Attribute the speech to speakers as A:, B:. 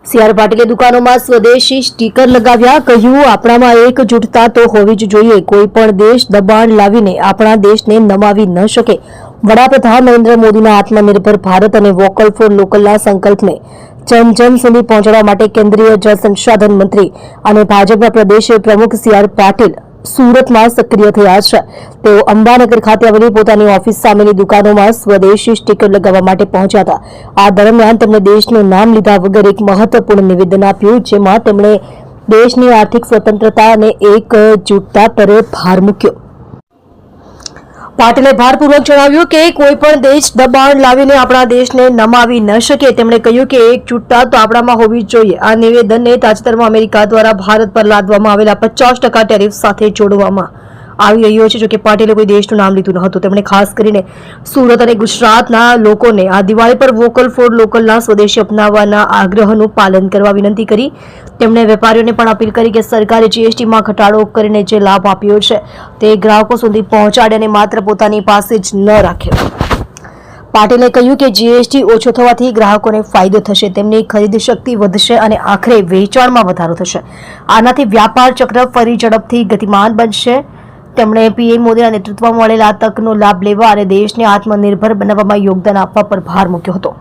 A: CR પાટીલે દુકાનોમાં સ્વદેશી સ્ટીકર લગાવ્યા, કહ્યું આપણામાં એકજૂથતા તો હોવી જ જોઈએ, કોઈ પણ દેશ દબાણ લાવીને આપણા દેશને નમાવી ન શકે। વડાપ્રધાન નરેન્દ્ર મોદીના આત્મનિર્ભર ભારત અને વોકલ ફોર લોકલના સંકલ્પને જન સુધી પહોંચાડવા માટે કેન્દ્રીય જળ સંસાધન મંત્રી અને ભાજપના પ્રદેશ પ્રમુખ સીઆર પાટીલ સુરતમાં સક્રિય થયા છે। તેઓ અંબાનગર ખાતે આવેલી પોતાની ઓફિસ સામેની દુકાનોમાં સ્વદેશી સ્ટીકર લગાવવા માટે પહોંચ્યા હતા। આ દરમિયાન તેમણે દેશનું નામ લીધા વગર એક મહત્વપૂર્ણ નિવેદન આપ્યું, જેમાં તેમણે દેશની આર્થિક સ્વતંત્રતા અને એકજૂથતા પર ભાર મૂક્યો। પાટીલે ભારપૂર્વક જણાવ્યું કે કોઈ પણ દેશ દબાણ લાવીને આપણા દેશને નમાવી ન શકે। તેમણે કહ્યું કે એકજૂથતા તો આપણામાં હોવી જોઈએ। આ નિવેદનને તાજેતરમાં અમેરિકા દ્વારા ભારત પર લાદવામાં આવેલા 50% ટેરિફ સાથે જોડવામાં આવી રહ્યો છે। જોકે પાટીલે કોઈ દેશનું નામ લીધું ન હતું। તેમણે ખાસ કરીને સુરત અને ગુજરાતના લોકોને આ દિવાળી પર વોકલ ફોર લોકલના સ્વદેશી અપનાવવાના આગ્રહનું પાલન કરવા વિનંતી કરી। તેમણે વેપારીઓને પણ અપીલ કરી કે સરકારે જીએસટીમાં ઘટાડો કરીને જે લાભ આપ્યો છે તે ગ્રાહકો સુધી પહોંચાડે અને માત્ર પોતાની પાસે જ ન રાખે। પાટીલે કહ્યું કે જીએસટી ઓછો થવાથી ગ્રાહકોને ફાયદો થશે, તેમની ખરીદ શક્તિ વધશે અને આખરે વેચાણમાં વધારો થશે। આનાથી વ્યાપાર ચક્ર ફરી ઝડપથી ગતિમાન બનશે। તેમણે પીએમ મોદીના નેતૃત્વમાં મળેલા તકનો લાભ લેવા અને દેશને આત્મનિર્ભર બનાવવામાં યોગદાન આપવા પર ભાર મૂક્યો હતો।